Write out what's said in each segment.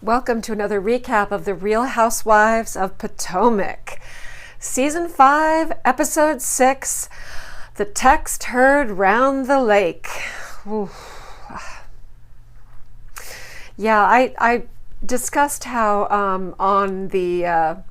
Welcome to another recap of the Real Housewives of Potomac. Season 5, Episode 6, The Text Heard Round the Lake. Ooh. Yeah, I discussed how on the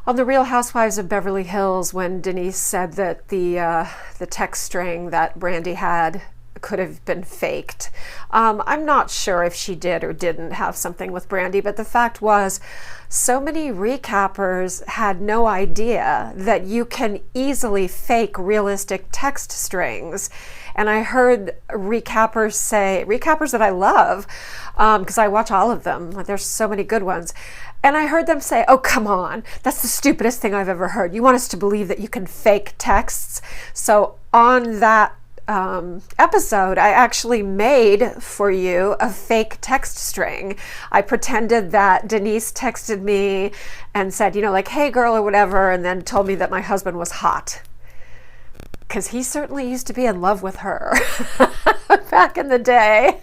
Real Housewives of Beverly Hills, when Denise said that the text string that Brandy had could have been faked. I'm not sure if she did or didn't have something with Brandy, but the fact was so many recappers had no idea that you can easily fake realistic text strings. And I heard recappers that I love, because I watch all of them. There's so many good ones. And I heard them say, oh, come on, that's the stupidest thing I've ever heard. You want us to believe that you can fake texts? So on that episode, I actually made for you a fake text string. I pretended that Denise texted me and said, like, hey girl or whatever, and then told me that my husband was hot. Because he certainly used to be in love with her back in the day.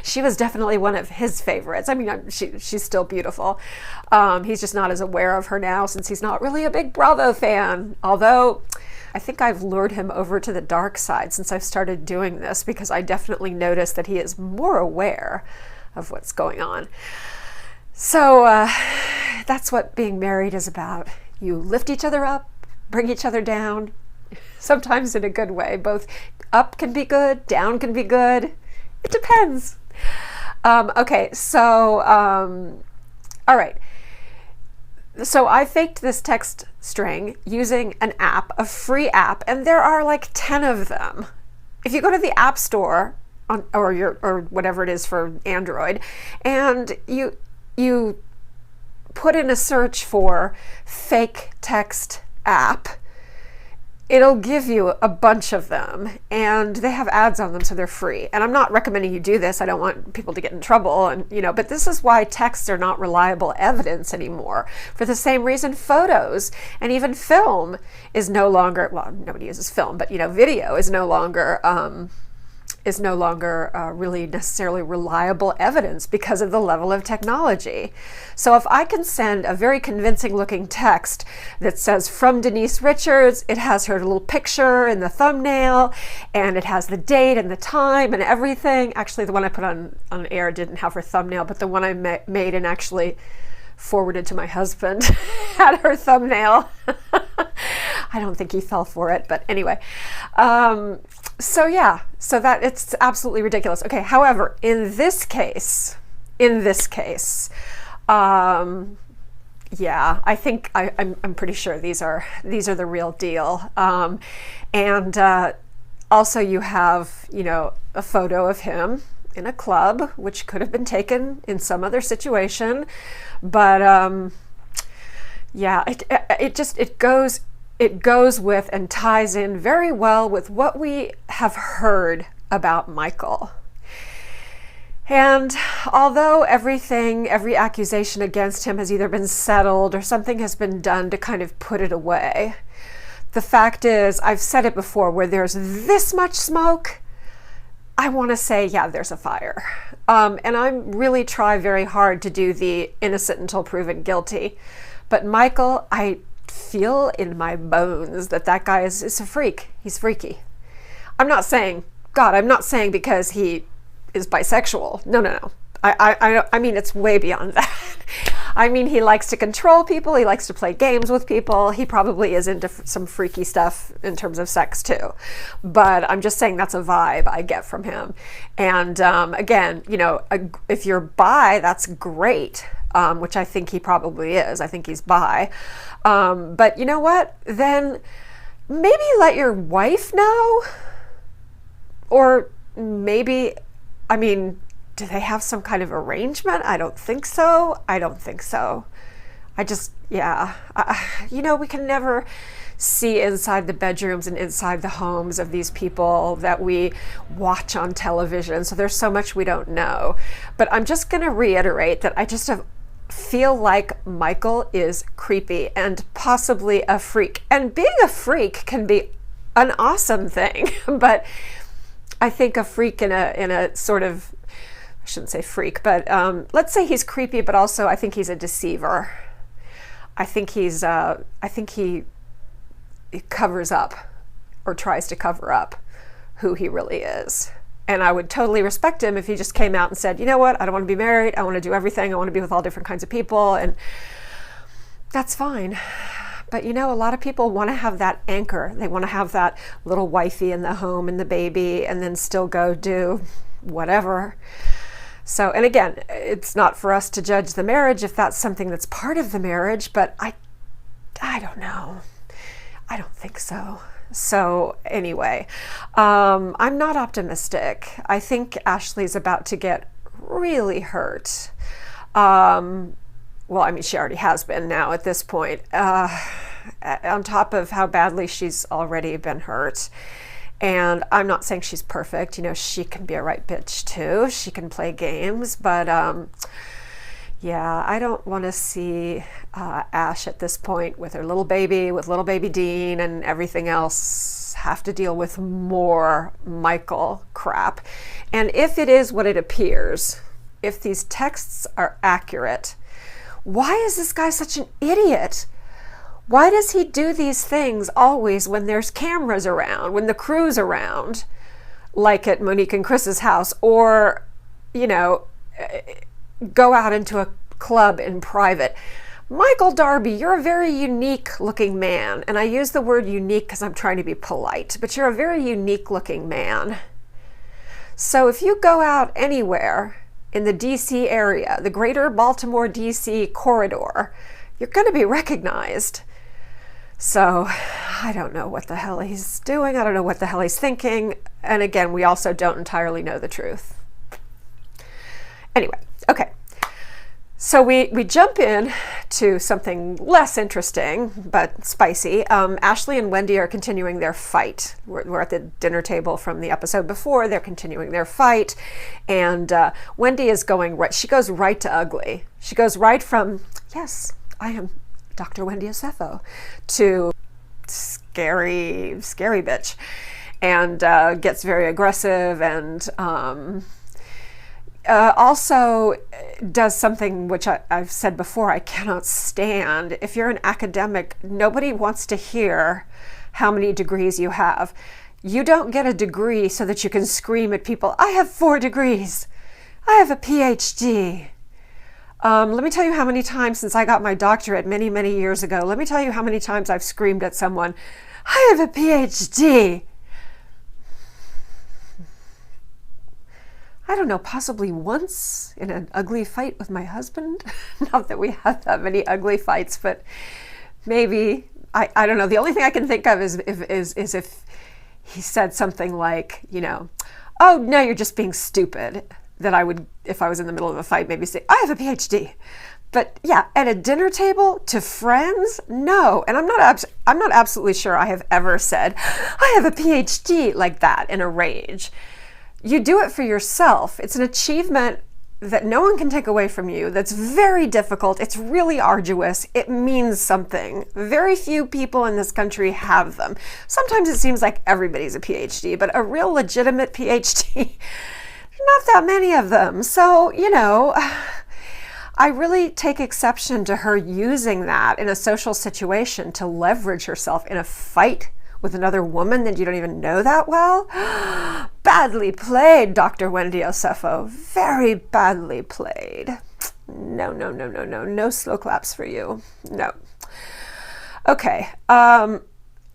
She was definitely one of his favorites. I mean, she's still beautiful. He's just not as aware of her now since he's not really a big Bravo fan. Although I think I've lured him over to the dark side since I've started doing this, because I definitely noticed that he is more aware of what's going on. So that's what being married is about. You lift each other up, bring each other down, sometimes in a good way. Both up can be good, down can be good. It depends. Okay, so, all right. So I faked this text string using an app, a free app, and there are like 10 of them. If you go to the App Store or whatever it is for Android, and you put in a search for fake text app, it'll give you a bunch of them, and they have ads on them, so they're free. And I'm not recommending you do this. I don't want people to get in trouble, and but this is why texts are not reliable evidence anymore. For the same reason, photos and even film is no longer, well, nobody uses film, but video is no longer really necessarily reliable evidence because of the level of technology. So if I can send a very convincing looking text that says from Denise Richards, it has her little picture in the thumbnail, and it has the date and the time and everything. Actually, the one I put on air didn't have her thumbnail, but the one I made and actually forwarded to my husband had her thumbnail. I don't think he fell for it, but anyway. So yeah, so that it's absolutely ridiculous. Okay, however, in this case, yeah, I think I'm pretty sure these are the real deal. And also you have, a photo of him in a club, which could have been taken in some other situation, but yeah, it goes with and ties in very well with what we have heard about Michael. And although every accusation against him has either been settled or something has been done to kind of put it away, the fact is, I've said it before, where there's this much smoke, I want to say, yeah, there's a fire. And I really try very hard to do the innocent until proven guilty. But Michael, I feel in my bones that guy is a freak. He's freaky. I'm not saying because he is bisexual. No. I mean, it's way beyond that. I mean, he likes to control people. He likes to play games with people. He probably is into some freaky stuff in terms of sex too. But I'm just saying that's a vibe I get from him. And again, if you're bi, that's great, which I think he probably is. I think he's bi. But you know what? Then maybe let your wife know. Or maybe, I mean, do they have some kind of arrangement? I don't think so. Yeah. We can never see inside the bedrooms and inside the homes of these people that we watch on television. So there's so much we don't know. But I'm just going to reiterate that I just feel like Michael is creepy and possibly a freak. And being a freak can be an awesome thing, but I think a freak in a sort of I shouldn't say freak, but let's say he's creepy, but also I think he's a deceiver. I think he covers up or tries to cover up who he really is. And I would totally respect him if he just came out and said, you know what, I don't want to be married. I want to do everything. I want to be with all different kinds of people. And that's fine. But you know, a lot of people want to have that anchor. They want to have that little wifey in the home and the baby and then still go do whatever. So, and again, it's not for us to judge the marriage if that's something that's part of the marriage, but I don't know. I don't think so. So anyway, I'm not optimistic. I think Ashley's about to get really hurt. Well, I mean, she already has been now at this point, on top of how badly she's already been hurt. And I'm not saying she's perfect. You know, she can be a right bitch too. She can play games, but yeah, I don't want to see Ash at this point with her little baby, with little baby Dean and everything else, have to deal with more Michael crap. And if it is what it appears, if these texts are accurate, why is this guy such an idiot? Why does he do these things always when there's cameras around, when the crew's around, like at Monique and Chris's house, or, you know, go out into a club in private? Michael Darby, you're a very unique looking man. And I use the word unique because I'm trying to be polite, but you're a very unique looking man. So if you go out anywhere in the DC area, the greater Baltimore DC corridor, you're going to be recognized. So I don't know what the hell he's doing. I don't know what the hell he's thinking. And again, we also don't entirely know the truth. Anyway, okay. So we jump in to something less interesting, but spicy. Ashley and Wendy are continuing their fight. We're at the dinner table from the episode before. They're continuing their fight. And Wendy is going right. She goes right to ugly. She goes right from, yes, I am Dr. Wendy Asefo, to scary bitch. And gets very aggressive and also does something which I've said before I cannot stand. If you're an academic, nobody wants to hear how many degrees you have. You don't get a degree so that you can scream at people, I have 4 degrees. I have a PhD. Let me tell you how many times since I got my doctorate many, many years ago, let me tell you how many times I've screamed at someone, I have a PhD. I don't know, possibly once in an ugly fight with my husband. Not that we have that many ugly fights, but maybe, I don't know. The only thing I can think of is if he said something like, you know, oh, no, you're just being stupid. That I would, if I was in the middle of a fight, maybe say, I have a PhD. But yeah, at a dinner table to friends, no. And I'm not absolutely sure I have ever said, I have a PhD like that in a rage. You do it for yourself. It's an achievement that no one can take away from you. That's very difficult. It's really arduous. It means something. Very few people in this country have them. Sometimes it seems like everybody's a PhD, but a real legitimate PhD, not that many of them. So, you know, I really take exception to her using that in a social situation to leverage herself in a fight with another woman that you don't even know that well. Badly played, Dr. Wendy Asefo. Very badly played. No. No slow claps for you. No. Okay.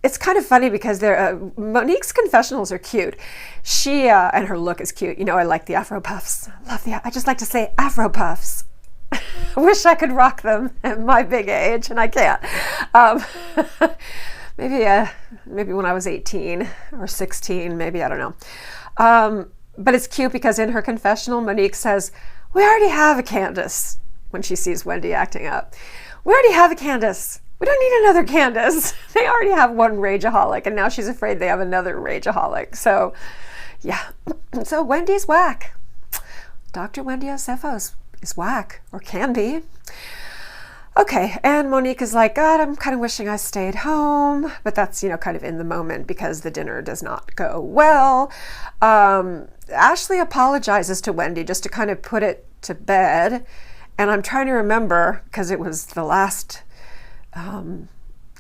It's kind of funny because Monique's confessionals are cute. She, and her look is cute. You know, I like the Afro puffs. I just like to say Afro puffs. I wish I could rock them at my big age, and I can't. Maybe when I was 18 or 16, maybe, I don't know. But it's cute because in her confessional, Monique says, we already have a Candiace, when she sees Wendy acting up. We already have a Candiace. We don't need another Candiace. They already have one rageaholic, and now she's afraid they have another rageaholic. So, yeah. So Wendy's whack. Dr. Wendy Asefo is whack, or can be. Okay, and Monique is like, God, I'm kind of wishing I stayed home, but that's, you know, kind of in the moment because the dinner does not go well. Ashley apologizes to Wendy just to kind of put it to bed. And I'm trying to remember, because it was the last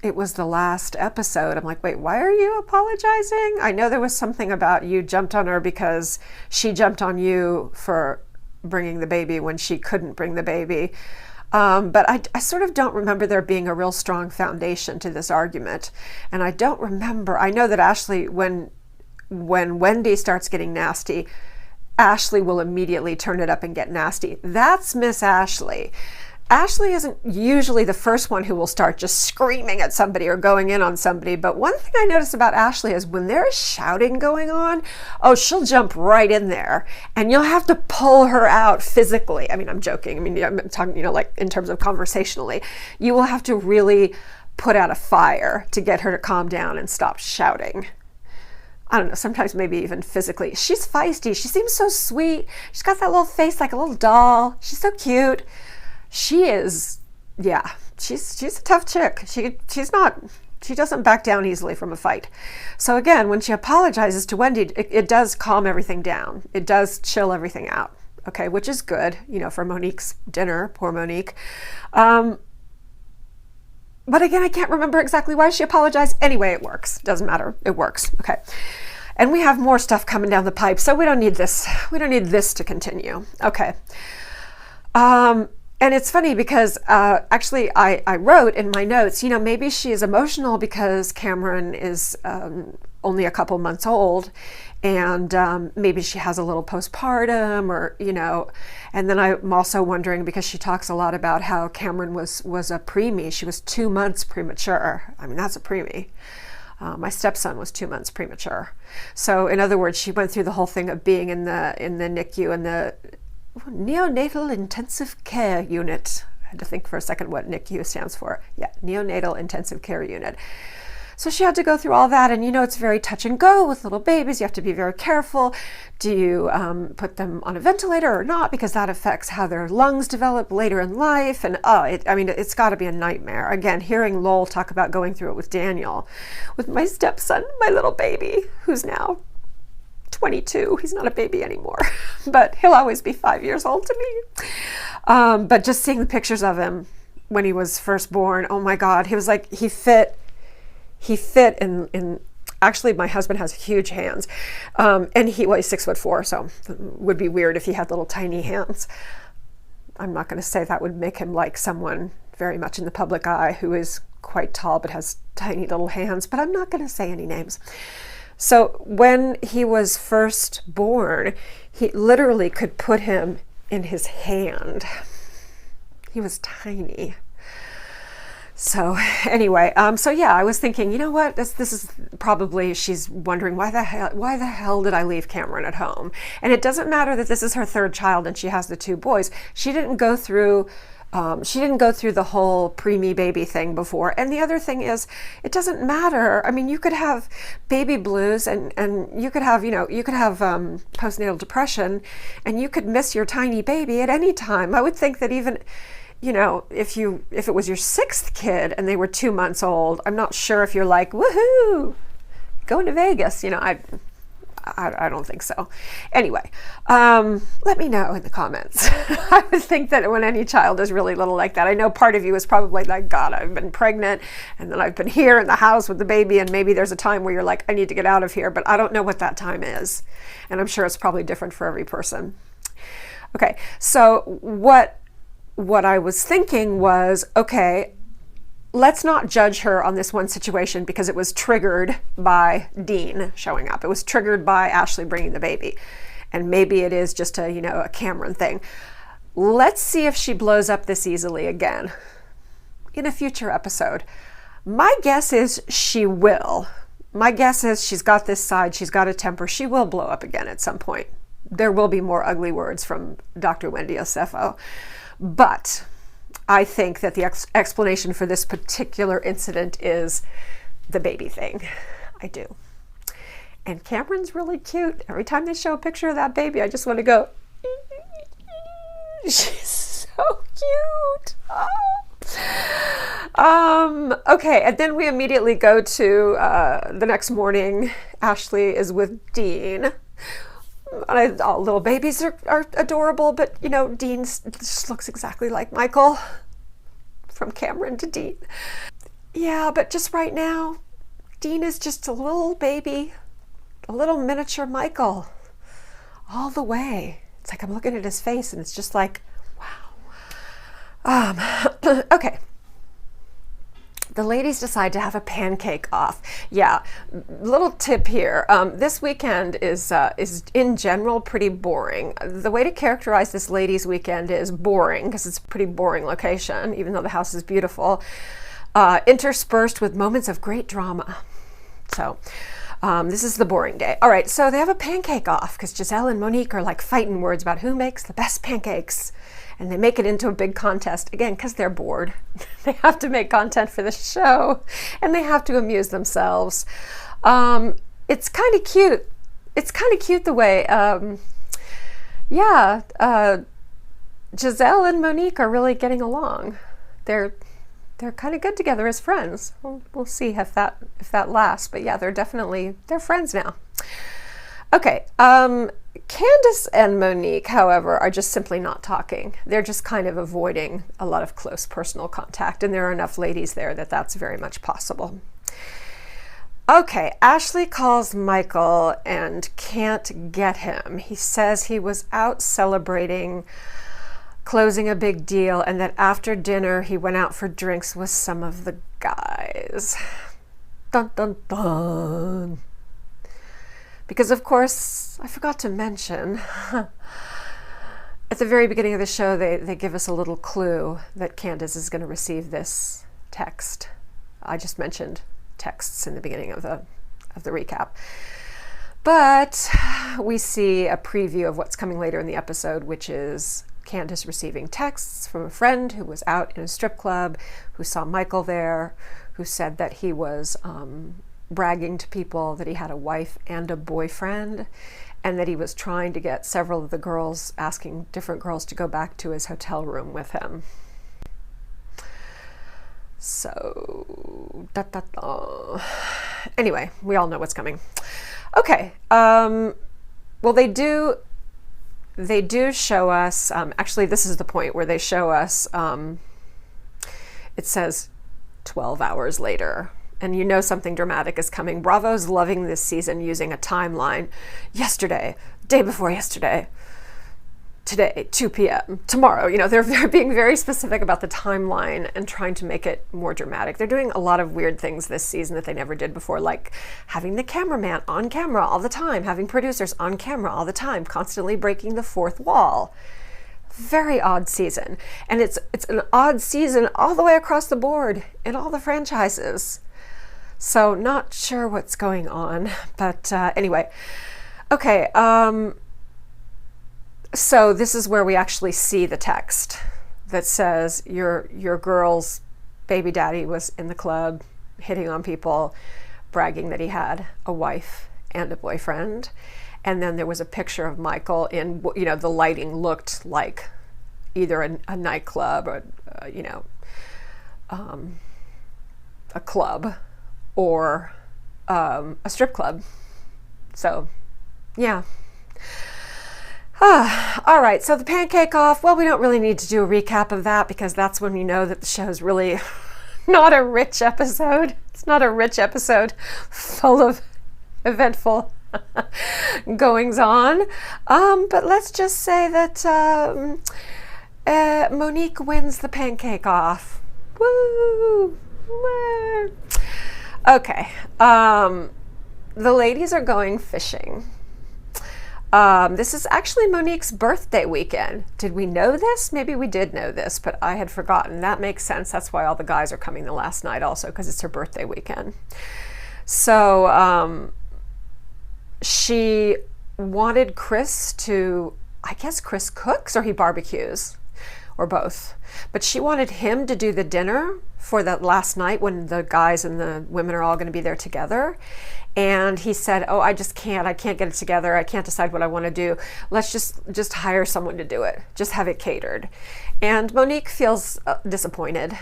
episode. I'm like, wait, why are you apologizing? I know there was something about you jumped on her because she jumped on you for bringing the baby when she couldn't bring the baby. But I sort of don't remember there being a real strong foundation to this argument. And I don't remember, I know that Ashley, when Wendy starts getting nasty, Ashley will immediately turn it up and get nasty. That's Miss Ashley. Ashley isn't usually the first one who will start just screaming at somebody or going in on somebody. But one thing I notice about Ashley is when there's shouting going on, oh, she'll jump right in there and you'll have to pull her out physically. I mean, I'm joking. I mean, I'm talking, like in terms of conversationally, you will have to really put out a fire to get her to calm down and stop shouting. I don't know, sometimes maybe even physically. She's feisty. She seems so sweet. She's got that little face like a little doll. She's so cute. She is, yeah, she's a tough chick. She doesn't back down easily from a fight. So again, when she apologizes to Wendy, it does calm everything down. It does chill everything out, okay, which is good, for Monique's dinner, poor Monique. But again, I can't remember exactly why she apologized. Anyway, it works. Doesn't matter. It works. Okay. And we have more stuff coming down the pipe, so we don't need this. We don't need this to continue. Okay. And it's funny because actually I wrote in my notes, maybe she is emotional because Camrynn is only a couple months old, and maybe she has a little postpartum, or and then I'm also wondering, because she talks a lot about how Camrynn was a preemie. She was 2 months premature. I mean, that's a preemie. My stepson was 2 months premature. So in other words, she went through the whole thing of being in the NICU, in the neonatal intensive care unit. I had to think for a second what NICU stands for. Yeah, neonatal intensive care unit. So she had to go through all that, and it's very touch and go with little babies. You have to be very careful. Do you put them on a ventilator or not? Because that affects how their lungs develop later in life. And it's got to be a nightmare. Again, hearing Lowell talk about going through it with Daniel, with my stepson, my little baby, who's now 22. He's not a baby anymore, but he'll always be 5 years old to me. But just seeing the pictures of him when he was first born, oh my God, he was like, he fit in actually, my husband has huge hands, and he's 6'4", so it would be weird if he had little tiny hands. I'm not going to say that would make him like someone very much in the public eye who is quite tall but has tiny little hands, but I'm not going to say any names. So when he was first born, he literally could put him in his hand. He was tiny. So anyway, so yeah, I was thinking, you know what, this is probably, she's wondering why the hell did I leave Camrynn at home? And it doesn't matter that this is her third child and she has the 2 boys. She didn't go through the whole preemie baby thing before. And the other thing is, it doesn't matter. I mean, you could have baby blues and you could have, postnatal depression, and you could miss your tiny baby at any time. I would think that even, if it was your 6th kid and they were 2 months old, I'm not sure if you're like, woohoo, going to Vegas. I don't think so. Anyway, let me know in the comments. I would think that when any child is really little like that, I know part of you is probably like, God, I've been pregnant and then I've been here in the house with the baby, and maybe there's a time where you're like, I need to get out of here, but I don't know what that time is. And I'm sure it's probably different for every person. Okay, so what I was thinking was, okay, let's not judge her on this one situation because it was triggered by Dean showing up. It was triggered by Ashley bringing the baby. And maybe it is just a Camrynn thing. Let's see if she blows up this easily again in a future episode. My guess is she will. My guess is she's got this side. She's got a temper. She will blow up again at some point. There will be more ugly words from Dr. Wendy Ashley. But I think that the explanation for this particular incident is the baby thing. I do. And Camrynn's really cute. Every time they show a picture of that baby, I just want to go, she's so cute. Oh. Okay, and then we immediately go to the next morning. Ashley is with Dean. All little babies are adorable, but you know, Dean just looks exactly like Michael, from Camrynn to Dean. Yeah, but just right now, Dean is just a little baby, a little miniature Michael, all the way. It's like I'm looking at his face and it's just like, wow. Okay. The ladies decide to have a pancake off. Yeah, little tip here. This weekend is in general pretty boring. The way to characterize this ladies' weekend is boring, because it's a pretty boring location, even though the house is beautiful, interspersed with moments of great drama. So this is the boring day. All right, so they have a pancake off because Giselle and Monique are like fighting words about who makes the best pancakes. And they make it into a big contest, again, because they're bored. They have to make content for the show, and they have to amuse themselves. It's kind of cute. It's kind of cute the way, Giselle and Monique are really getting along. They're kind of good together as friends. We'll see if that lasts, but yeah, they're friends now. Okay, Candiace and Monique, however, are just simply not talking. They're just kind of avoiding a lot of close personal contact, and there are enough ladies there that that's very much possible. Okay, Ashley calls Michael and can't get him. He says he was out celebrating, closing a big deal, and that after dinner he went out for drinks with some of the guys. Dun dun dun. Because, of course, I forgot to mention, at the very beginning of the show, they give us a little clue that Candiace is going to receive this text. I just mentioned texts in the beginning of the recap. But we see a preview of what's coming later in the episode, which is Candiace receiving texts from a friend who was out in a strip club, who saw Michael there, who said that he was bragging to people that he had a wife and a boyfriend, and that he was trying to get several of the girls, asking different girls to go back to his hotel room with him. So, anyway, we all know what's coming. Okay, well, they do show us, actually this is the point where they show us, it says 12 hours later. And you know something dramatic is coming. Bravo's loving this season using a timeline. Yesterday, day before yesterday, today, 2 p.m., tomorrow. You know, they're being very specific about the timeline and trying to make it more dramatic. They're doing a lot of weird things this season that they never did before, like having the cameraman on camera all the time, having producers on camera all the time, constantly breaking the fourth wall. Very odd season. And it's an odd season all the way across the board in all the franchises. So not sure what's going on, but anyway. Okay, so this is where we actually see the text that says your girl's baby daddy was in the club hitting on people, bragging that he had a wife and a boyfriend. And then there was a picture of Michael in, you know, the lighting looked like either a nightclub or, a club, or a strip club. So, yeah. All right, so the pancake off. Well, we don't really need to do a recap of that because that's when we know that the show's really not a rich episode. It's not a rich episode full of eventful goings on. But let's just say that Monique wins the pancake off. Woo! Woo. Okay, the ladies are going fishing. This is actually Monique's birthday weekend. Did we know this? Maybe we did know this, but I had forgotten. That makes sense. That's why all the guys are coming the last night also, because it's her birthday weekend. So she wanted Chris to, I guess Chris cooks or he barbecues, or both. But she wanted him to do the dinner for that last night when the guys and the women are all going to be there together. And he said, oh, I can't get it together. I can't decide what I want to do. Let's just hire someone to do it. Just have it catered. And Monique feels disappointed.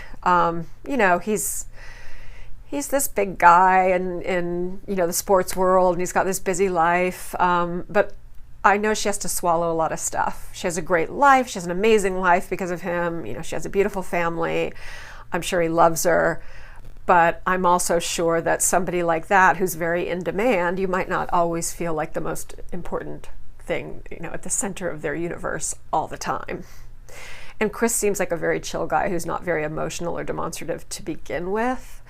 He's this big guy in the sports world, and he's got this busy life. But I know she has to swallow a lot of stuff. She has a great life. She has an amazing life because of him. You know, she has a beautiful family. I'm sure he loves her. But I'm also sure that somebody like that who's very in demand, you might not always feel like the most important thing, you know, at the center of their universe all the time. And Chris seems like a very chill guy who's not very emotional or demonstrative to begin with.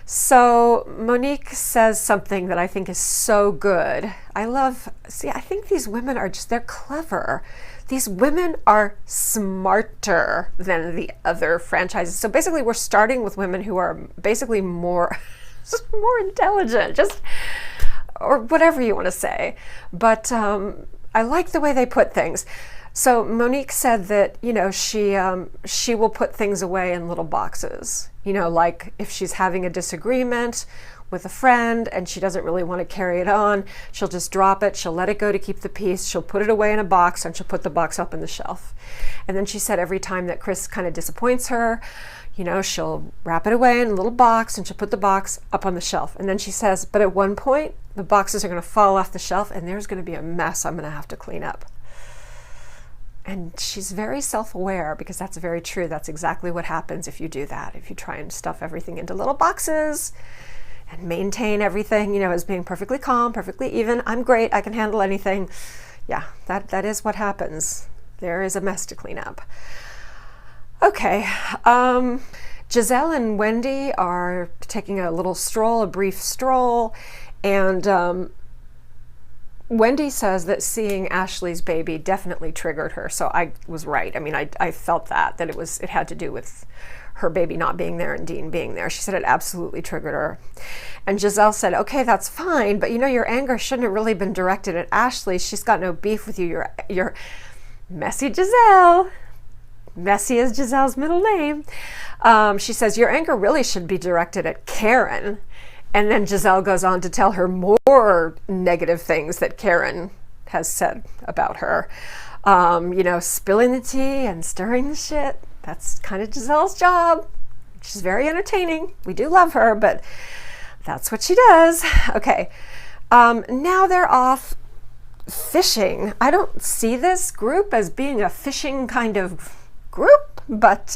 So Monique says something that I think is so good. I think these women are they're clever. These women are smarter than the other franchises. So basically we're starting with women who are basically more intelligent, or whatever you want to say. But I like the way they put things. So Monique said that, you know, she will put things away in little boxes. You know, like if she's having a disagreement with a friend and she doesn't really want to carry it on, she'll just drop it. She'll let it go to keep the peace. She'll put it away in a box and she'll put the box up on the shelf. And then she said every time that Chris kind of disappoints her, you know, she'll wrap it away in a little box and she'll put the box up on the shelf. And then she says, but at one point, the boxes are going to fall off the shelf and there's going to be a mess I'm going to have to clean up. And she's very self-aware, because that's very true. That's exactly what happens if you do that. If you try and stuff everything into little boxes and maintain everything, you know, as being perfectly calm, perfectly even. I'm great. I can handle anything. Yeah, that is what happens. There is a mess to clean up. Okay. Giselle and Wendy are taking a brief stroll, and Wendy says that seeing Ashley's baby definitely triggered her. So I was right. I mean, I felt that it had to do with her baby not being there and Dean being there. She said it absolutely triggered her. And Giselle said, okay, that's fine, but you know, your anger shouldn't have really been directed at Ashley. She's got no beef with you. You're messy Giselle. Messy is Giselle's middle name. She says, your anger really should be directed at Karen. And then Giselle goes on to tell her more negative things that Karen has said about her. You know, spilling the tea and stirring the shit. That's kind of Giselle's job. She's very entertaining. We do love her, but that's what she does. Okay. Now they're off fishing. I don't see this group as being a fishing kind of group, but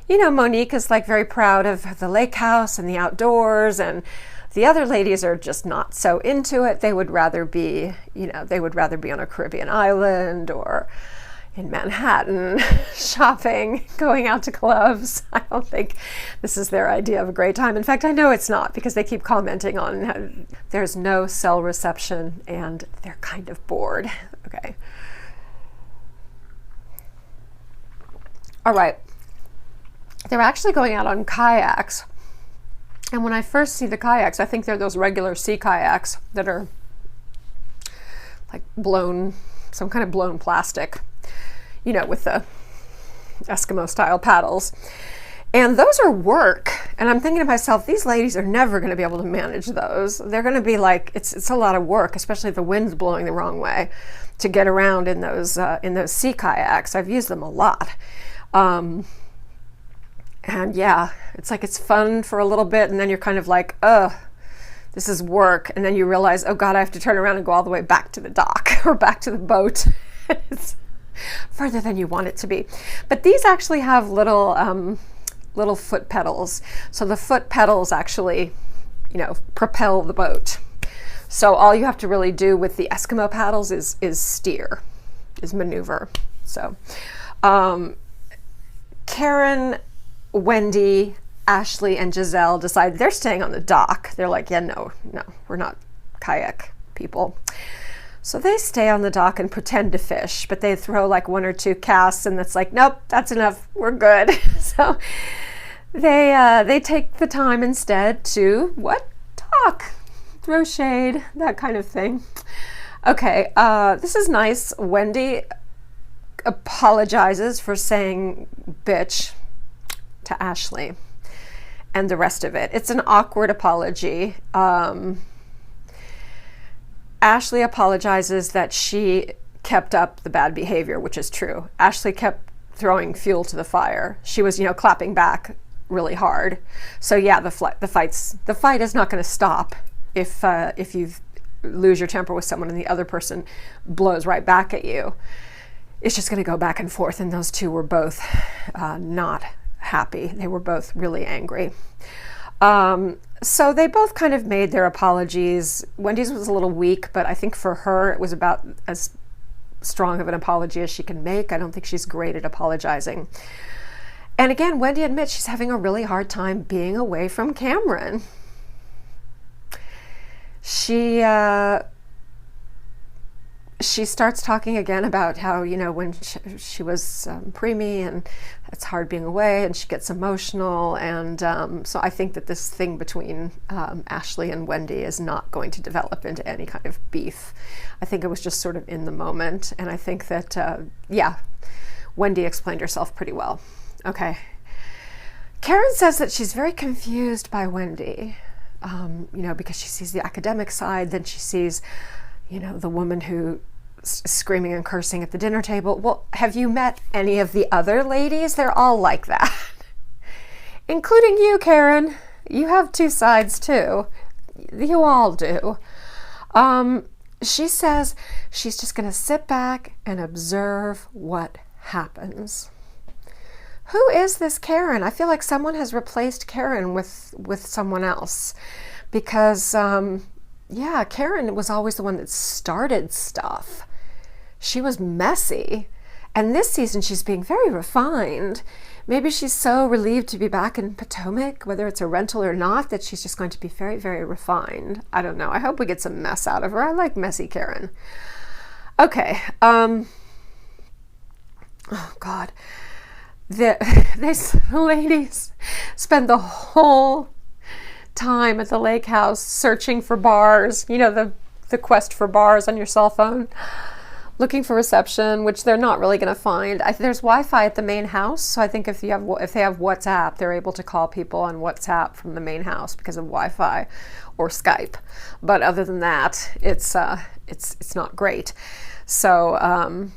you know, Monique is like very proud of the lake house and the outdoors, and the other ladies are just not so into it. They would rather be, you know, on a Caribbean island or in Manhattan shopping, going out to clubs. I don't think this is their idea of a great time. In fact, I know it's not, because they keep commenting on how there's no cell reception and they're kind of bored. Okay. All right. They're actually going out on kayaks. And when I first see the kayaks, I think they're those regular sea kayaks that are like some kind of blown plastic, you know, with the Eskimo style paddles. And those are work. And I'm thinking to myself, these ladies are never going to be able to manage those. They're going to be like, it's a lot of work, especially if the wind's blowing the wrong way, to get around in those sea kayaks. I've used them a lot. And yeah, it's like it's fun for a little bit, and then you're kind of like, this is work. And then you realize, oh God, I have to turn around and go all the way back to the dock or back to the boat. It's further than you want it to be. But these actually have little foot pedals. So the foot pedals actually, you know, propel the boat. So all you have to really do with the Eskimo paddles is steer, is maneuver. So Karen, Wendy, Ashley, and Giselle decide they're staying on the dock. They're like, yeah, no, we're not kayak people. So they stay on the dock and pretend to fish, but they throw like one or two casts, and it's like, nope, that's enough, we're good. So they take the time instead to talk, throw shade, that kind of thing. Okay, this is nice. Wendy apologizes for saying bitch to Ashley and the rest of it. It's an awkward apology. Ashley apologizes that she kept up the bad behavior, which is true. Ashley kept throwing fuel to the fire. She was, you know, clapping back really hard. So yeah, the fight is not going to stop if you've lose your temper with someone and the other person blows right back at you, it's just going to go back and forth. And those two were both not happy. They were both really angry. So they both kind of made their apologies. Wendy's was a little weak, but I think for her it was about as strong of an apology as she can make. I don't think she's great at apologizing. And again, Wendy admits she's having a really hard time being away from Camrynn. She starts talking again about how, you know, when she was preemie and it's hard being away, and she gets emotional. And so I think that this thing between Ashley and Wendy is not going to develop into any kind of beef. I think it was just sort of in the moment. And I think that, yeah, Wendy explained herself pretty well. Okay. Karen says that she's very confused by Wendy, you know, because she sees the academic side, then she sees, you know, the woman who screaming and cursing at the dinner table. Well, have you met any of the other ladies? They're all like that. Including you, Karen. You have two sides too. You all do. She says she's just going to sit back and observe what happens. Who is this Karen? I feel like someone has replaced Karen with someone else, because yeah, Karen was always the one that started stuff. She was messy. And this season she's being very refined. Maybe she's so relieved to be back in Potomac, whether it's a rental or not, that she's just going to be very, very refined. I don't know. I hope we get some mess out of her. I like messy Karen. Okay. Oh, God. These ladies spend the whole time at the lake house searching for bars, you know, the quest for bars on your cell phone, looking for reception, which they're not really going to find. There's Wi-Fi at the main house, so I think if they have WhatsApp, they're able to call people on WhatsApp from the main house because of Wi-Fi or Skype. But other than that, it's not great. So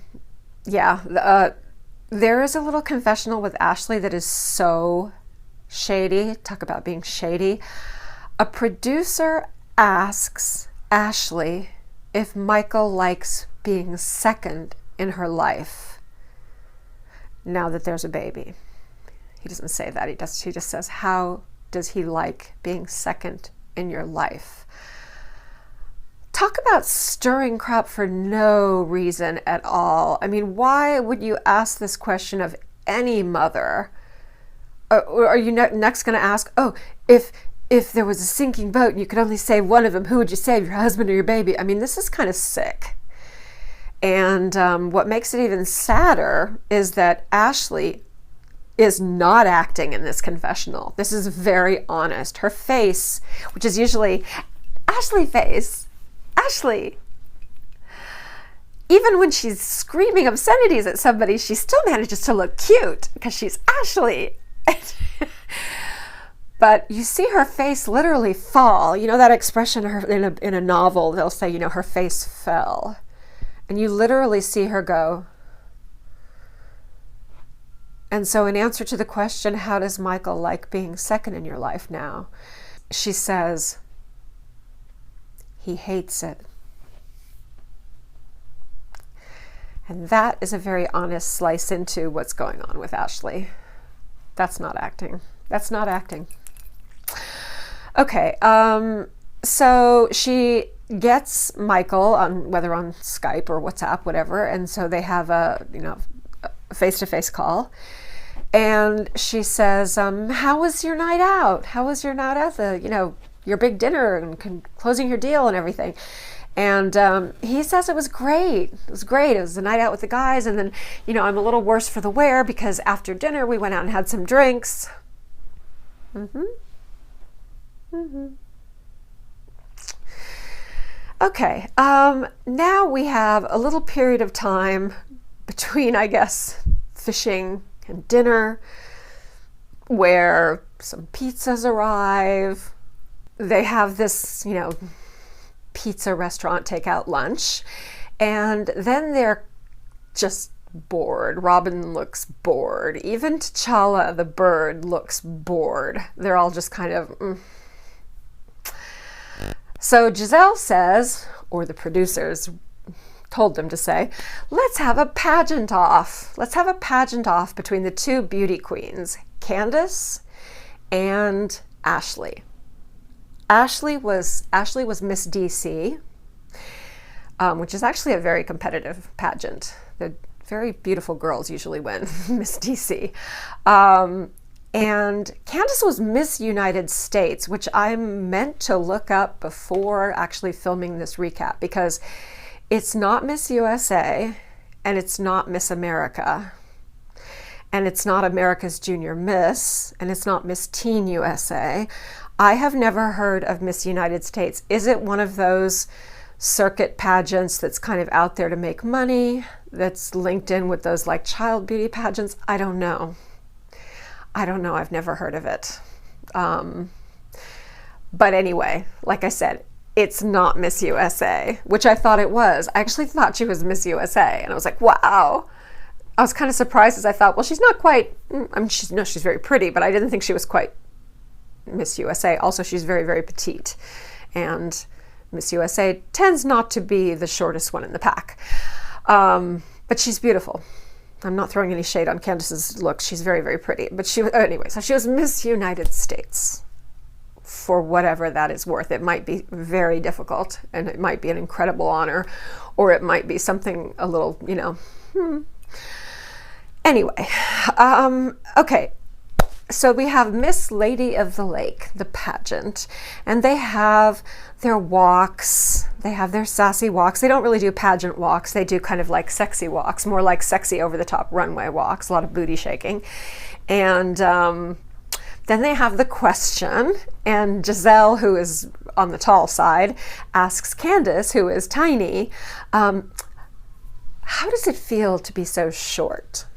yeah, there is a little confessional with Ashley that is so shady. Talk about being shady. A producer asks Ashley if Michael likes being second in her life now that there's a baby. He doesn't say that. He just says, how does he like being second in your life? Talk about stirring crap for no reason at all. I mean, why would you ask this question of any mother? Or are you next going to ask, oh, if there was a sinking boat and you could only save one of them, who would you save, your husband or your baby? I mean, this is kind of sick. And what makes it even sadder is that Ashley is not acting in this confessional. This is very honest. Her face, which is usually Ashley face, Ashley. Even when she's screaming obscenities at somebody, she still manages to look cute because she's Ashley. But you see her face literally fall. You know that expression in a novel, they'll say, you know, her face fell. And you literally see her go. And so in answer to the question, how does Michael like being second in your life now? She says, he hates it. And that is a very honest slice into what's going on with Ashley. That's not acting. That's not acting. Okay, so she gets Michael on, whether on Skype or WhatsApp, whatever, and so they have a face-to-face call. And she says, how was your night out? How was your night out? Your big dinner and closing your deal and everything. And he says it was great. It was great. It was a night out with the guys. And then, I'm a little worse for the wear because after dinner we went out and had some drinks. Okay. Now we have a little period of time between, I guess, fishing and dinner where some pizzas arrive. They have this, pizza restaurant takeout lunch, and then they're just bored. Robin looks bored. Even T'Challa, the bird, looks bored. They're all just kind of So Giselle says, or the producers told them to say, let's have a pageant off. Let's have a pageant off between the two beauty queens, Candiace and Ashley. Ashley was Miss DC, which is actually a very competitive pageant. The very beautiful girls usually win Miss DC. And Candiace was Miss United States, which I meant to look up before actually filming this recap, because it's not Miss USA, and it's not Miss America, and it's not America's Junior Miss, and it's not Miss Teen USA. I have never heard of Miss United States. Is it one of those circuit pageants that's kind of out there to make money, that's linked in with those like child beauty pageants? I don't know. I've never heard of it. But anyway, like I said, it's not Miss USA, which I thought it was. I actually thought she was Miss USA, and I was like, wow. I was kind of surprised, as I thought, well, she's not quite, I mean, she's very pretty, but I didn't think she was quite Miss USA. Also, she's very, very petite, and Miss USA tends not to be the shortest one in the pack. But she's beautiful. I'm not throwing any shade on Candiace's look. She's very, very pretty. But anyway, so she was Miss United States, for whatever that is worth. It might be very difficult, and it might be an incredible honor, or it might be something a little, Anyway, okay. So we have Miss Lady of the Lake, the pageant, and they have their walks. They have their sassy walks. They don't really do pageant walks. They do kind of like sexy walks, more like sexy over-the-top runway walks, a lot of booty shaking. And then they have the question, and Giselle, who is on the tall side, asks Candiace, who is tiny, how does it feel to be so short?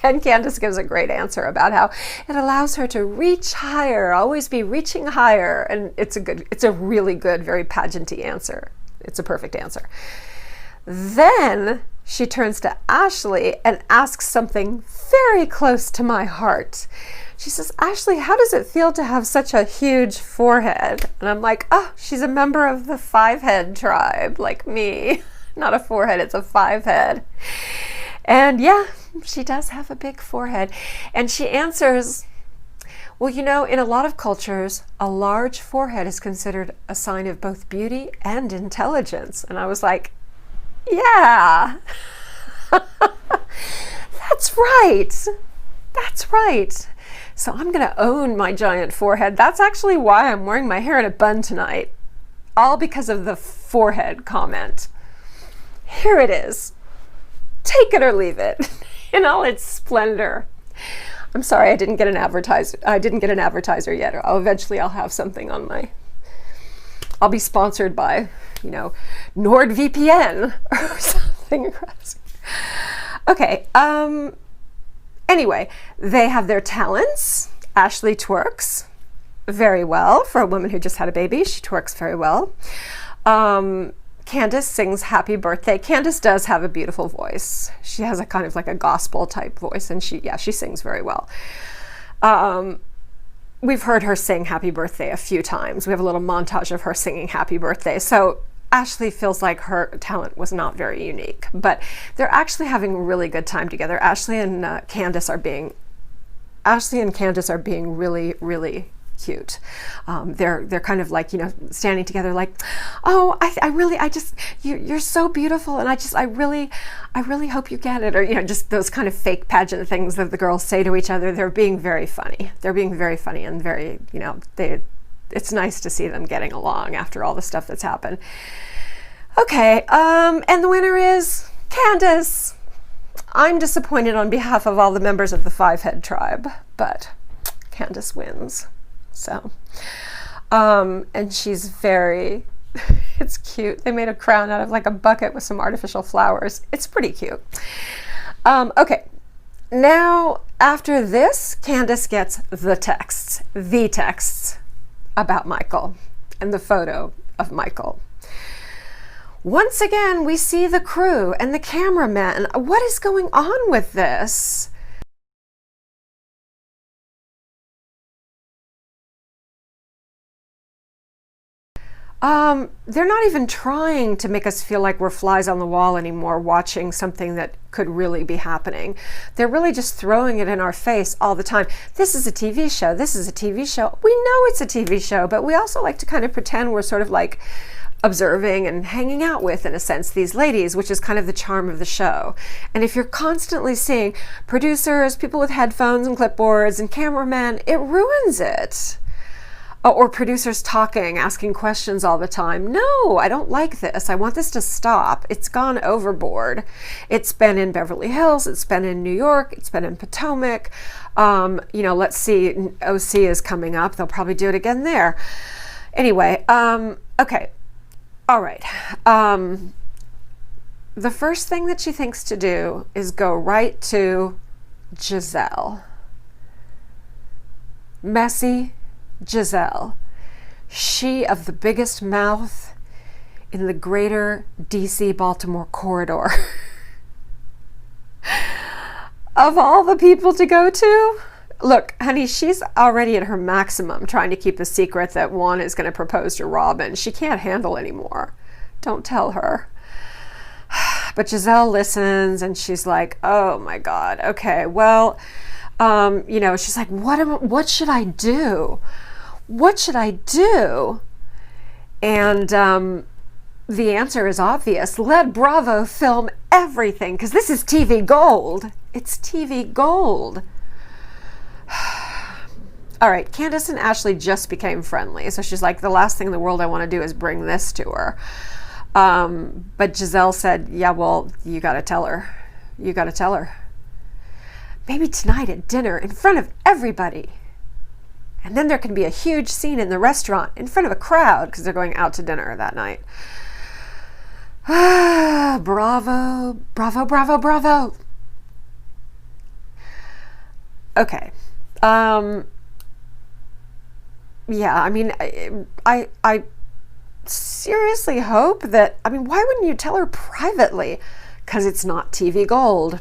And Candiace gives a great answer about how it allows her to reach higher, always be reaching higher. And it's a really good, very pageanty answer. It's a perfect answer. Then she turns to Ashley and asks something very close to my heart. She says, Ashley, how does it feel to have such a huge forehead? And I'm like, oh, she's a member of the 5-head tribe, like me. Not a forehead, it's a 5-head. And yeah, she does have a big forehead. And she answers, well, in a lot of cultures, a large forehead is considered a sign of both beauty and intelligence. And I was like, yeah, that's right. That's right. So I'm going to own my giant forehead. That's actually why I'm wearing my hair in a bun tonight. All because of the forehead comment. Here it is. Take it or leave it in all its splendor. I'm sorry I didn't get an advertiser yet. I'll have something on my, I'll be sponsored by, NordVPN or something. Okay, anyway, they have their talents. Ashley twerks very well. For a woman who just had a baby, she twerks very well. Candiace sings Happy Birthday. Candiace does have a beautiful voice. She has a kind of like a gospel type voice, and she sings very well. We've heard her sing Happy Birthday a few times. We have a little montage of her singing Happy Birthday. So Ashley feels like her talent was not very unique, but they're actually having a really good time together. Ashley and Candiace are being really, really cute. They're kind of like, standing together like, oh, you're so beautiful, and I really hope you get it, or just those kind of fake pageant things that the girls say to each other. They're being very funny. And very, it's nice to see them getting along after all the stuff that's happened. Okay, and the winner is Candiace. I'm disappointed on behalf of all the members of the 5-head tribe, but Candiace wins. So, and she's very, it's cute. They made a crown out of like a bucket with some artificial flowers. It's pretty cute. Okay, now after this, Candiace gets the texts about Michael and the photo of Michael. Once again, we see the crew and the cameraman. What is going on with this? They're not even trying to make us feel like we're flies on the wall anymore, watching something that could really be happening. They're really just throwing it in our face all the time. This is a TV show. This is a TV show. We know it's a TV show, but we also like to kind of pretend we're sort of like observing and hanging out with, in a sense, these ladies, which is kind of the charm of the show. And if you're constantly seeing producers, people with headphones and clipboards and cameramen, it ruins it. Or producers talking, asking questions all the time. No, I don't like this. I want this to stop. It's gone overboard. It's been in Beverly Hills. It's been in New York. It's been in Potomac. Let's see. OC is coming up. They'll probably do it again there. Anyway, okay. All right. The first thing that she thinks to do is go right to Giselle. Messy Giselle, she of the biggest mouth in the greater DC Baltimore corridor. Of all the people to go to, look, honey, she's already at her maximum trying to keep the secret that Juan is going to propose to Robin. She can't handle anymore. Don't tell her. But Giselle listens and she's like, oh my God, okay, well, she's like, what should I do? What should I do? And the answer is obvious. Let Bravo film everything, because this is TV gold. It's TV gold. All right, Candiace and Ashley just became friendly. So she's like, the last thing in the world I want to do is bring this to her. But Giselle said, yeah, well, you got to tell her. You got to tell her. Maybe tonight at dinner in front of everybody. And then there can be a huge scene in the restaurant in front of a crowd because they're going out to dinner that night. Bravo, bravo, bravo, bravo. Okay. Yeah, I mean, I seriously hope that, why wouldn't you tell her privately? Because it's not TV gold.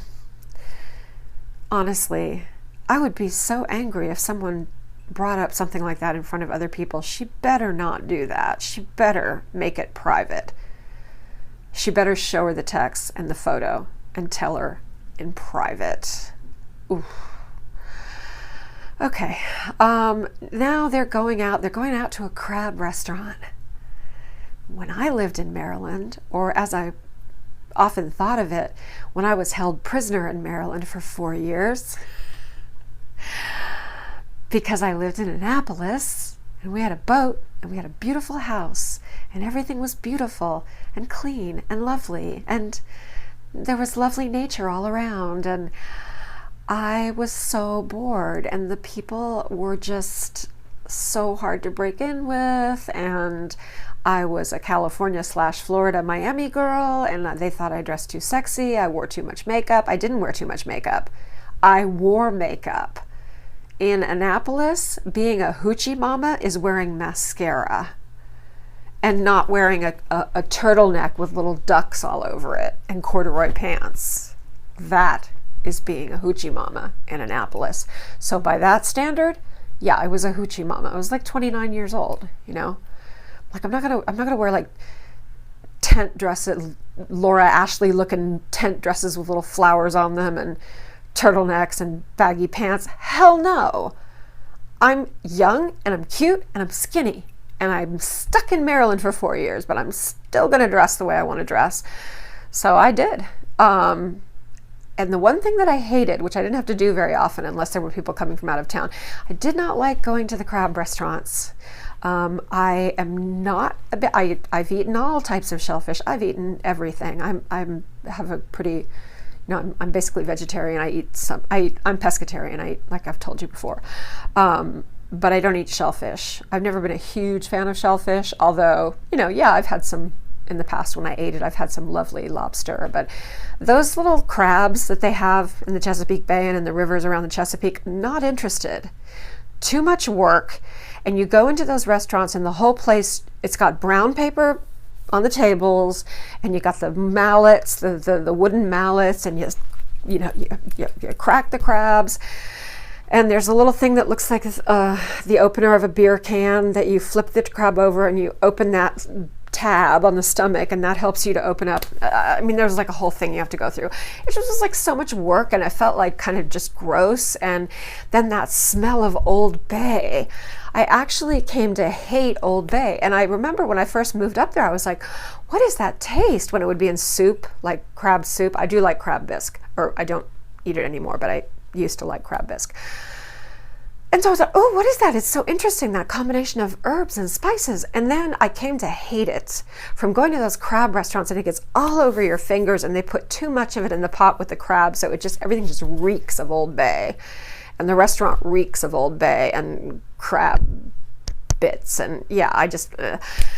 Honestly, I would be so angry if someone brought up something like that in front of other people. She better not do that. She better make it private. She better show her the text and the photo and tell her in private. Oof. Okay. Now they're going out to a crab restaurant. When I lived in Maryland, or as I often thought of it, when I was held prisoner in Maryland for 4 years, because I lived in Annapolis and we had a boat and we had a beautiful house and everything was beautiful and clean and lovely and there was lovely nature all around, and I was so bored and the people were just so hard to break in with, and I was a California/Florida Miami girl and they thought I dressed too sexy. I wore too much makeup. I didn't wear too much makeup. I wore makeup. In Annapolis, being a hoochie mama is wearing mascara and not wearing a turtleneck with little ducks all over it and corduroy pants. That is being a hoochie mama in Annapolis. So by that standard, yeah, I was a hoochie mama. I was like 29 years old, Like I'm not gonna wear like tent dresses, Laura Ashley looking tent dresses with little flowers on them and turtlenecks and baggy pants. Hell no. I'm young and I'm cute and I'm skinny and I'm stuck in Maryland for 4 years, but I'm still going to dress the way I want to dress. So I did. And the one thing that I hated, which I didn't have to do very often unless there were people coming from out of town, I did not like going to the crab restaurants. I am not a bit, I've eaten all types of shellfish. I've eaten everything. Have a pretty, I'm basically vegetarian. I'm pescatarian. I eat, like I've told you before. But I don't eat shellfish. I've never been a huge fan of shellfish, although, yeah, I've had some in the past when I ate it. I've had some lovely lobster, but those little crabs that they have in the Chesapeake Bay and in the rivers around the Chesapeake, not interested. Too much work. And you go into those restaurants and the whole place, it's got brown paper on the tables, and you got the mallets, the wooden mallets, and you crack the crabs, And there's a little thing that looks like the opener of a beer can that you flip the crab over and you open that tab on the stomach, and that helps you to open up. I mean, there's like a whole thing you have to go through. It just was like so much work, and I felt like kind of just gross. And then that smell of Old Bay. I actually came to hate Old Bay. And I remember when I first moved up there, I was like, what is that taste? When it would be in soup, like crab soup. I do like crab bisque, or I don't eat it anymore, but I used to like crab bisque. And so I was like, oh, what is that? It's so interesting, that combination of herbs and spices. And then I came to hate it from going to those crab restaurants, and it gets all over your fingers, and they put too much of it in the pot with the crab. So everything just reeks of Old Bay. And the restaurant reeks of Old Bay and crab bits. And yeah,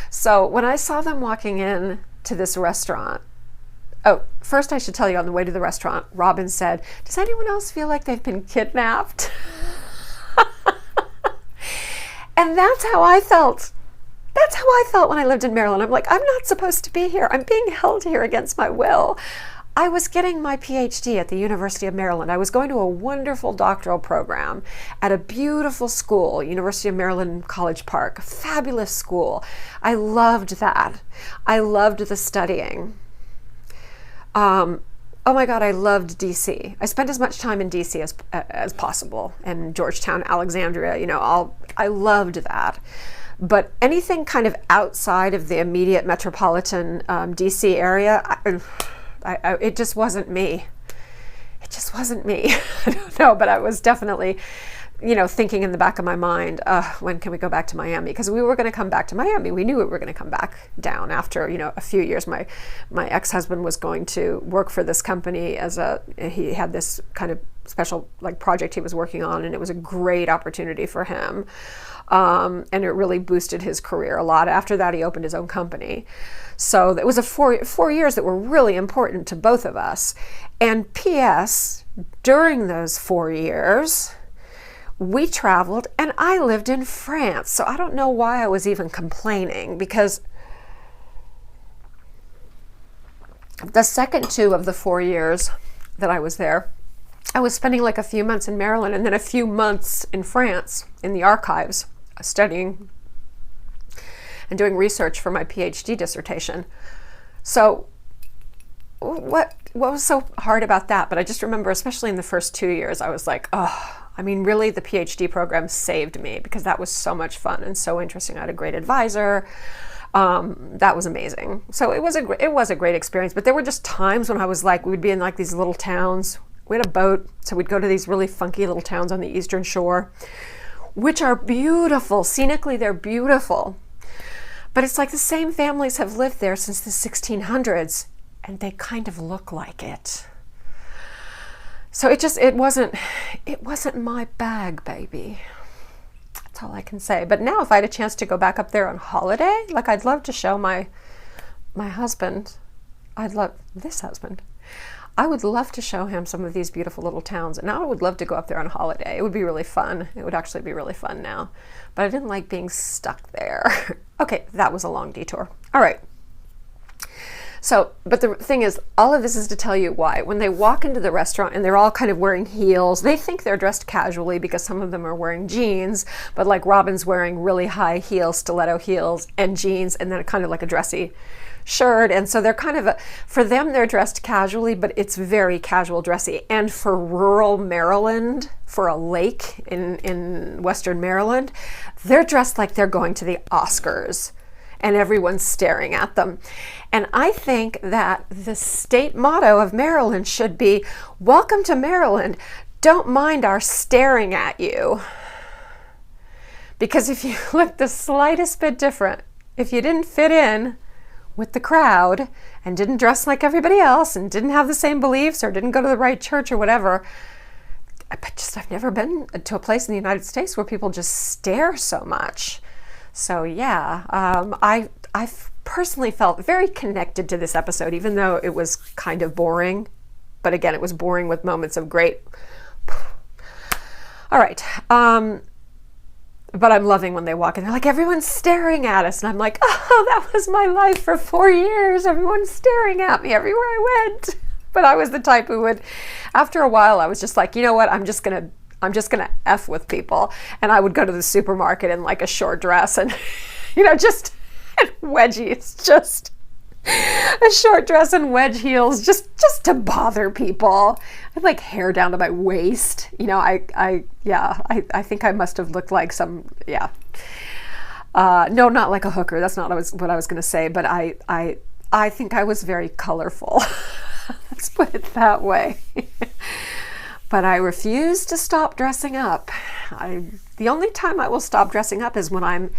so when I saw them walking in to this restaurant, oh, first I should tell you, on the way to the restaurant, Robin said, does anyone else feel like they've been kidnapped? And that's how I felt. That's how I felt when I lived in Maryland. I'm like, I'm not supposed to be here. I'm being held here against my will. I was getting my PhD at the University of Maryland. I was going to a wonderful doctoral program at a beautiful school, University of Maryland College Park, a fabulous school. I loved that. I loved the studying. Oh my God, I loved DC. I spent as much time in DC as possible, and Georgetown, Alexandria, I loved that. But anything kind of outside of the immediate metropolitan DC area, it just wasn't me. It just wasn't me. I don't know, but I was definitely, thinking in the back of my mind, when can we go back to Miami? Because we were going to come back to Miami. We knew we were going to come back down after, a few years. My ex-husband was going to work for this company he had this kind of special project he was working on, and it was a great opportunity for him. And it really boosted his career a lot. After that, he opened his own company. So it was a four years that were really important to both of us. And P.S., during those 4 years, we traveled, and I lived in France. So I don't know why I was even complaining, because the second 2 of the 4 years that I was there, I was spending a few months in Maryland and then a few months in France in the archives, studying and doing research for my PhD dissertation. So what was so hard about that? But I just remember, especially in the first 2 years, I was like, oh, I mean, really, the PhD program saved me, because that was so much fun and so interesting. I had a great advisor. That was amazing. So it was a great experience. But there were just times when I was like, we would be in these little towns. We had a boat, so we'd go to these really funky little towns on the Eastern Shore, which are beautiful. Scenically, they're beautiful. But it's like the same families have lived there since the 1600s, and they kind of look like it. So it wasn't my bag, baby. That's all I can say. But now, if I had a chance to go back up there on holiday, I'd love to show my husband. I would love to show him some of these beautiful little towns. And I would love to go up there on holiday. It would be really fun. It would actually be really fun now. But I didn't like being stuck there. Okay, that was a long detour. All right. So, but the thing is, all of this is to tell you why. When they walk into the restaurant and they're all kind of wearing heels, they think they're dressed casually because some of them are wearing jeans, but Robin's wearing really high heels, stiletto heels, and jeans, and then kind of a dressy shirt. And so they're kind of, for them, they're dressed casually, but it's very casual dressy. And for rural Maryland, for a lake in Western Maryland, they're dressed like they're going to the Oscars, and everyone's staring at them. And I think that the state motto of Maryland should be, welcome to Maryland, don't mind our staring at you. Because if you look the slightest bit different, if you didn't fit in with the crowd and didn't dress like everybody else and didn't have the same beliefs or didn't go to the right church or whatever, I've never been to a place in the United States where people just stare so much. So yeah, I've personally felt very connected to this episode, even though it was kind of boring. But again, it was boring with moments of great. All right. But I'm loving when they walk in. They're like, everyone's staring at us. And I'm like, oh, that was my life for 4 years. Everyone's staring at me everywhere I went. But I was the type who would, after a while, I was just like, you know what? I'm just going I'm just going to F with people. And I would go to the supermarket in like a short dress and, just wedgies, just a short dress and wedge heels, just to bother people. I had like hair down to my waist. I think I must have looked like some, no, not like a hooker. That's not what I was going to say, but I think I was very colorful. Let's put it that way. But I refuse to stop dressing up. The only time I will stop dressing up is when I'm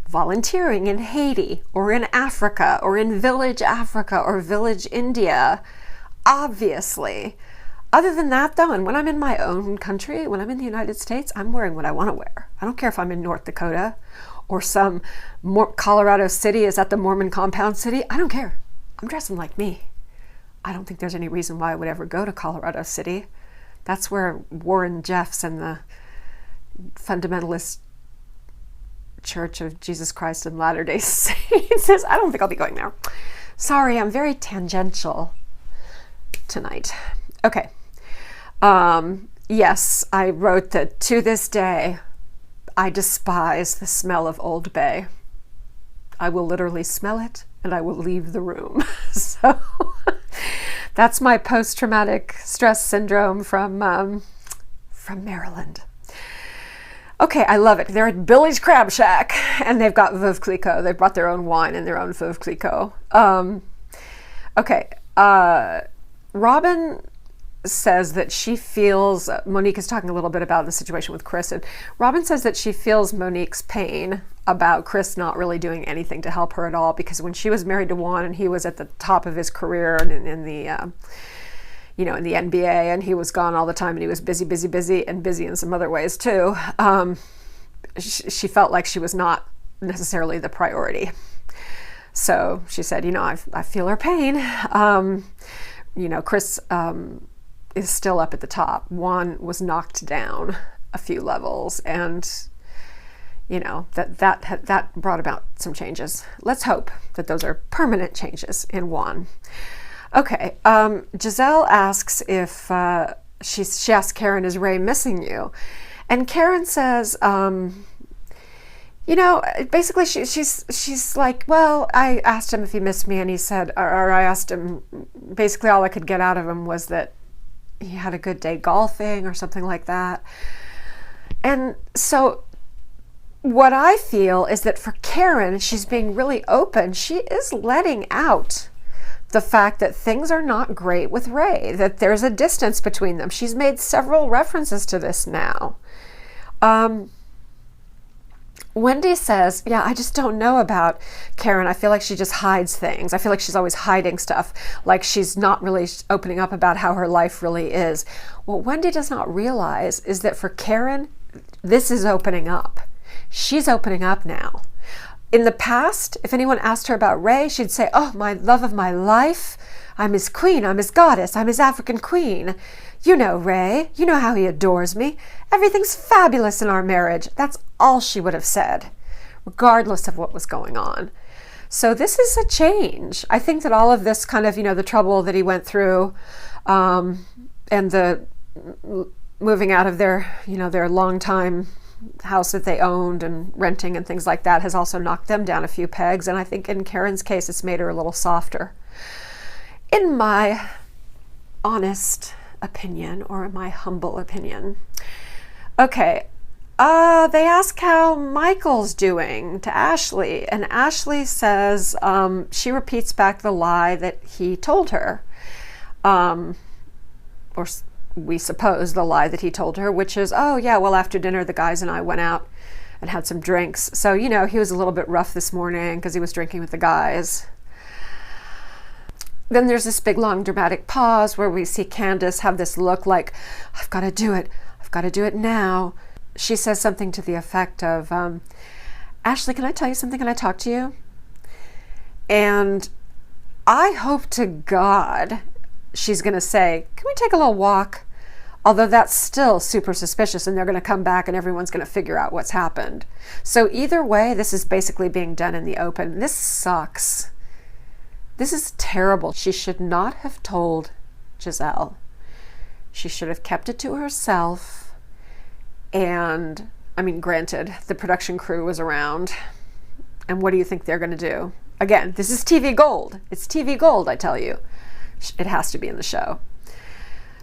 volunteering in Haiti or in Africa or in Village Africa or Village India, obviously. Other than that though, and when I'm in my own country, when I'm in the United States, I'm wearing what I want to wear. I don't care if I'm in North Dakota or some Colorado City is at the Mormon compound city. I don't care. I'm dressing like me. I don't think there's any reason why I would ever go to Colorado City. That's where Warren Jeffs and the fundamentalist Church of Jesus Christ of Latter-day Saints is. I don't think I'll be going there. Sorry, I'm very tangential tonight. Okay. Yes, I wrote that to this day, I despise the smell of Old Bay. I will literally smell it and I will leave the room. So that's my post-traumatic stress syndrome from Maryland. Okay, I love it. They're at Billy's Crab Shack, and they've got Veuve Clicquot. They brought their own wine and their own Veuve Clicquot. Robin says that she feels, Monique is talking a little bit about the situation with Chris, and Robin says that she feels Monique's pain about Chris not really doing anything to help her at all, because when she was married to Juan and he was at the top of his career and in the in the NBA, and he was gone all the time, and he was busy, and busy in some other ways too. She felt like she was not necessarily the priority. So she said, I feel her pain. Chris is still up at the top. Juan was knocked down a few levels, and that brought about some changes. Let's hope that those are permanent changes in Juan. Okay, Giselle asks if she asks Karen, is Ray missing you? And Karen says, basically she's like, well, I asked him if he missed me, and he said, or I asked him, basically all I could get out of him was that he had a good day golfing or something like that. And so what I feel is that for Karen, she's being really open. She is letting out the fact that things are not great with Ray, that there's a distance between them. She's made several references to this now. Wendy says, I just don't know about Karen. I feel like she just hides things. I feel like she's always hiding stuff, like she's not really opening up about how her life really is. What Wendy does not realize is that for Karen, this is opening up. She's opening up now. In the past, if anyone asked her about Ray, she'd say, oh, my love of my life. I'm his queen. I'm his goddess. I'm his African queen. You know Ray. You know how he adores me. Everything's fabulous in our marriage. That's all she would have said, regardless of what was going on. So this is a change. I think that all of this kind of, the trouble that he went through, and the moving out of their long time house that they owned and renting and things like that has also knocked them down a few pegs. And I think in Karen's case, it's made her a little softer, in my honest opinion, or in my humble opinion. Okay. They ask how Michael's doing to Ashley, and Ashley says she repeats back the lie that he told her, or we suppose the lie that he told her, which is, oh yeah, well, after dinner the guys and I went out and had some drinks. So, he was a little bit rough this morning because he was drinking with the guys. Then there's this big, long, dramatic pause where we see Candiace have this look like, I've got to do it. I've got to do it now. She says something to the effect of, Ashley, can I tell you something? Can I talk to you? And I hope to God she's going to say, can we take a little walk? Although that's still super suspicious, and they're going to come back and everyone's going to figure out what's happened. So either way, this is basically being done in the open. This sucks. This is terrible. She should not have told Giselle. She should have kept it to herself And I mean, granted, the production crew was around, and what do you think they're going to do? Again, this is TV gold. It's TV gold, I tell you. It has to be in the show.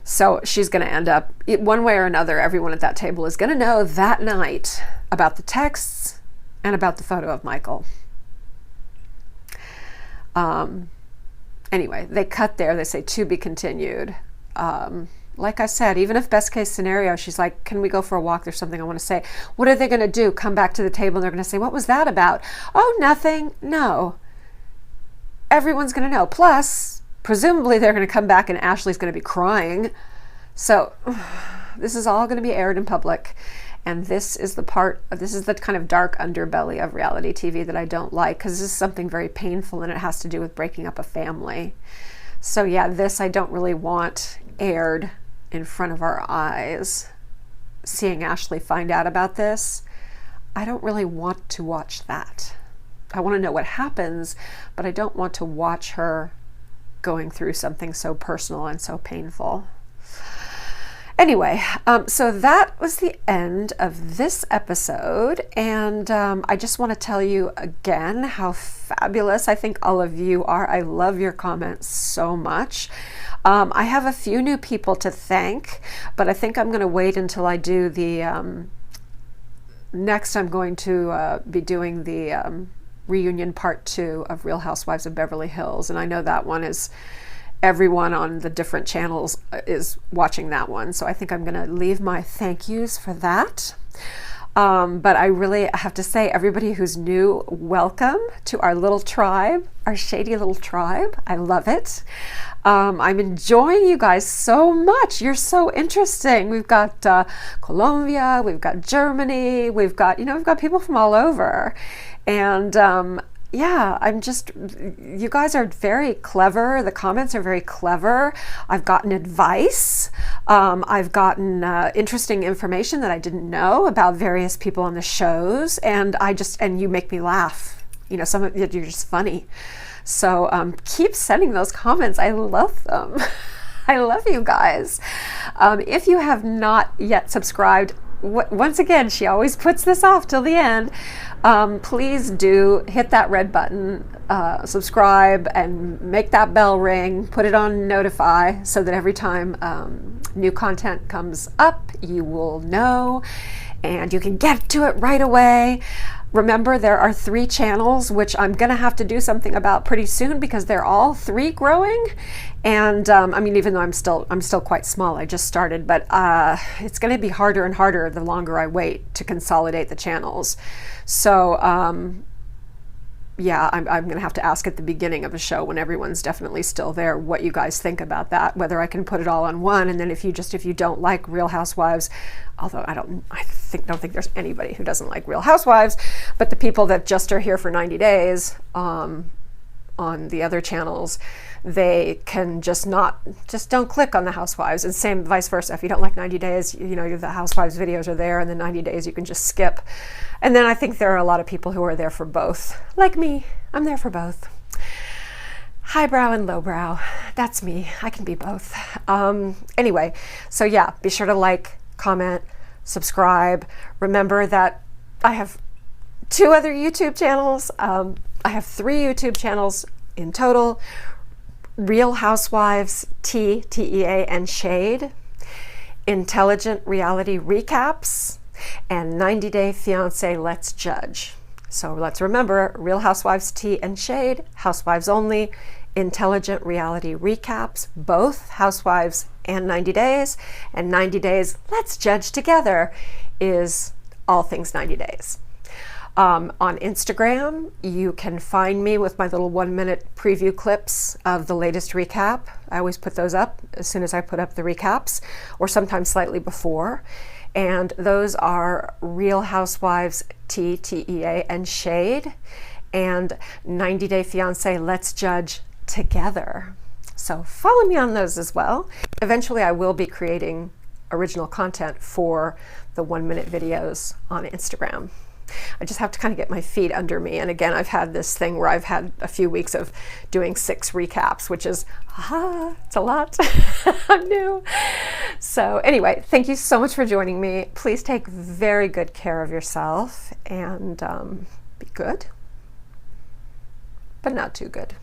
So she's going to end up, one way or another, everyone at that table is going to know that night about the texts and about the photo of Michael. Anyway, they cut there. They say to be continued. Like I said, even if best case scenario, she's like, can we go for a walk? There's something I want to say. What are they going to do? Come back to the table and they're going to say, what was that about? Oh, nothing. No. Everyone's going to know. Plus, presumably they're going to come back and Ashley's going to be crying. So this is all going to be aired in public. And this is the kind of dark underbelly of reality TV that I don't like, because this is something very painful and it has to do with breaking up a family. So yeah, this I don't really want aired in front of our eyes. Seeing Ashley find out about this, I don't really want to watch that. I want to know what happens, but I don't want to watch her going through something so personal and so painful. Anyway, so that was the end of this episode, and I just want to tell you again how fabulous I think all of you are. I love your comments so much. I have a few new people to thank, but I think I'm going to wait until I do the next. I'm going to be doing the reunion part 2 of Real Housewives of Beverly Hills, and I know that one is everyone on the different channels is watching that one, so I think I'm going to leave my thank yous for that. But I really have to say, everybody who's new, welcome to our little tribe, our shady little tribe. I love it. I'm enjoying you guys so much. You're so interesting. We've got Colombia, we've got Germany, we've got people from all over. And yeah, you guys are very clever. The comments are very clever. I've gotten advice. I've gotten interesting information that I didn't know about various people on the shows. And you make me laugh. Some of you're just funny. So keep sending those comments. I love them. I love you guys. If you have not yet subscribed, once again, she always puts this off till the end. Please do hit that red button, subscribe, and make that bell ring. Put it on notify so that every time new content comes up, you will know and you can get to it right away. Remember, there are 3 channels, which I'm going to have to do something about pretty soon because they're all 3 growing. And I mean, even though I'm still quite small, I just started, but it's going to be harder and harder the longer I wait to consolidate the channels. So yeah, I'm going to have to ask at the beginning of a show when everyone's definitely still there what you guys think about that, whether I can put it all on one. And then if you don't like Real Housewives, although I don't think there's anybody who doesn't like Real Housewives, but the people that just are here for 90 days on the other channels, they can just don't click on the Housewives, and same vice versa. If you don't like 90 days, the Housewives videos are there, and the 90 days you can just skip. And then I think there are a lot of people who are there for both. Like me, I'm there for both. Highbrow and lowbrow, that's me. I can be both. Anyway, so yeah, be sure to like, comment, subscribe. Remember that I have 2 other YouTube channels. I have 3 YouTube channels in total. Real Housewives, TEA, and Shade. Intelligent Reality Recaps. And 90 Day Fiancé Let's Judge. So let's remember, Real Housewives, Tea and Shade, Housewives Only, Intelligent Reality Recaps, both Housewives and 90 Days, and 90 Days Let's Judge Together is all things 90 Days. On Instagram, you can find me with my little 1-minute preview clips of the latest recap. I always put those up as soon as I put up the recaps, or sometimes slightly before. And those are Real Housewives, TEA, and Shade, and 90 Day Fiancé Let's Judge Together. So follow me on those as well. Eventually I will be creating original content for the 1-minute videos on Instagram. I just have to kind of get my feet under me. And again, I've had this thing where I've had a few weeks of doing 6 recaps, which is, it's a lot. I'm new. So anyway, thank you so much for joining me. Please take very good care of yourself and be good, but not too good.